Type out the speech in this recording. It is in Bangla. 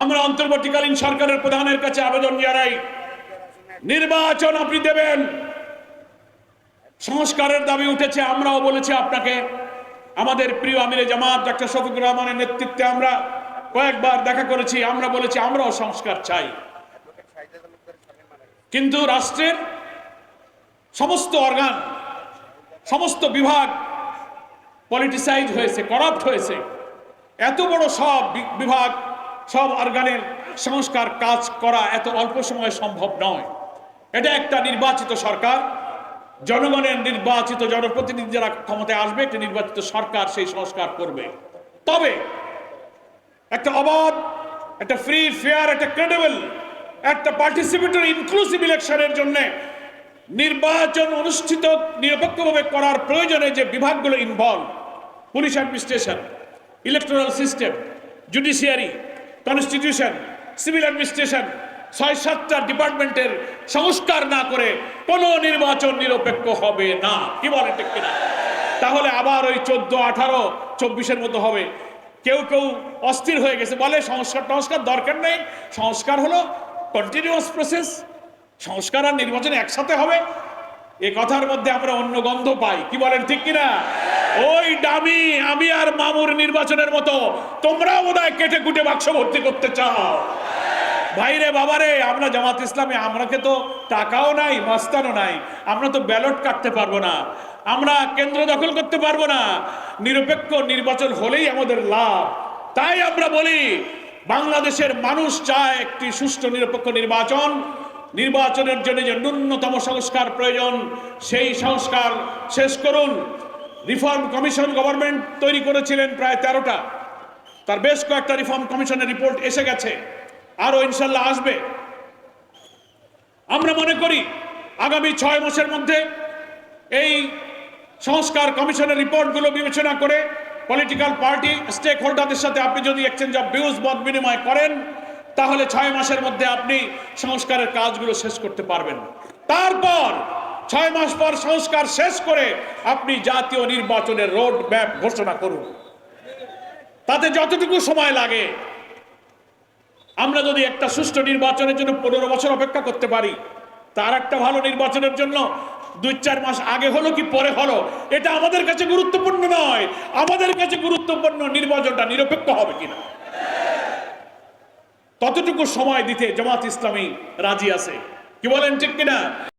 আমরা অন্তর্বর্তীকালীন সরকারের প্রধানের কাছে আবেদন জানাই, নির্বাচন আপনি দেবেন। সংস্কারের দাবি উঠেছে, আমরাও বলেছি আপনাকে। আমাদের প্রিয় আমিরে জামাত ডক্টর শফিকুর রহমানের নেতৃত্বে আমরা কয়েকবার দেখা করেছি, আমরা বলেছি আমরাও সংস্কার চাই। কিন্তু রাষ্ট্রের সমস্ত অর্গান, সমস্ত বিভাগ পলিটিসাইজ হয়েছে, করাপ্ট হয়েছে। এত বড় সব বিভাগ, সব অর্গানের সংস্কার কাজ করা এত অল্প সময়ে সম্ভব নয়। এটা একটা নির্বাচিত সরকার, জনগণের নির্বাচিত জনপ্রতিনিধি যারা ক্ষমতায় আসবে, একটা নির্বাচিত সরকার সেই সংস্কার করবে। তবে একটা অবাধ, একটা ফ্রি, ফেয়ার, একটা ক্রেডিবল, একটা পার্টিসিপেটরি ইনক্লুসিভ ইলেকশনের জন্য নির্বাচন অনুষ্ঠিত নিরপেক্ষভাবে করার প্রয়োজনে যে বিভাগগুলো involve, police administration, electoral system, judiciary, constitution, civil administration, ৬-৭টা ডিপার্টমেন্টের সংস্কার না করে কোনো নির্বাচন নিরপেক্ষ হবে না। কি বলেন ঠিক কিনা? তাহলে আবার ওই ১৪, ১৮, ২৪-এর মতো হবে। কেউ কেউ অস্থির হয়ে গেছে, বলে সংস্কার দরকার নেই, সংস্কার হলো কন্টিনিউয়াস প্রসেস, সংস্কার আর নির্বাচন একসাথে হবে। এ কথার মধ্যে আমরা অন্য গন্ধ পাই। কি বলেন ঠিক কিনা? ওই ডামি আমি আর মামুর নির্বাচনের মতো তোমরাও বোধহয় কেটে কুটে বাক্স ভর্তি করতে চাও। ভাইরে বাবারে, আমরা জামাত ইসলামে, আমরাকে তো টাকাও নাই, মস্তানও নাই, আমরা তো ব্যালট কাটতে পারবো না, আমরা কেন্দ্র দখল করতে পারবো না। নিরপেক্ষ নির্বাচন হলেই আমাদের লাভ। তাই আমরা বলি, বাংলাদেশের মানুষ চায় একটি সুষ্ঠু নিরপেক্ষ নির্বাচন। নির্বাচনের জন্য যে ন্যূনতম সংস্কার প্রয়োজন, সেই সংস্কার শেষ করুন। রিফর্ম কমিশন গভর্নমেন্ট তৈরি করেছিলেন প্রায় 13টা, তার বেশ কয়েকটা রিফর্ম কমিশনের রিপোর্ট এসে গেছে, আরো ইনশাল্লাহ আসবে। আমরা মনে করি আগামী 6 মাসের মধ্যে এই সংস্কার কমিশনের রিপোর্টগুলো বিবেচনা করে পলিটিক্যাল পার্টি স্টেক হোল্ডারদের সাথে আপনি যদি এক্সচেঞ্জ অফ ভিউজ, মত বিনিময় করেন, তাহলে 6 মাসের মধ্যে আপনি সংস্কারের কাজগুলো শেষ করতে পারবেন। তারপর 6 মাস পর সংস্কার শেষ করে আপনি জাতীয় নির্বাচনের রোড ম্যাপ ঘোষণা করুন। তাতে যতটুকু সময় লাগে, আমরা যদি একটা সুষ্ঠু নির্বাচনের জন্য 15 বছর অপেক্ষা করতে পারি, তার একটা ভালো নির্বাচনের জন্য 2-4 মাস আগে হলো কি পরে হলো, এটা আমাদের কাছে গুরুত্বপূর্ণ নয়। আমাদের কাছে গুরুত্বপূর্ণ নির্বাচনটা নিরপেক্ষ হবে কিনা। ততটুকু সময় দিতে জামাত ইসলামী রাজি আছে। কি বলেন ঠিক কিনা?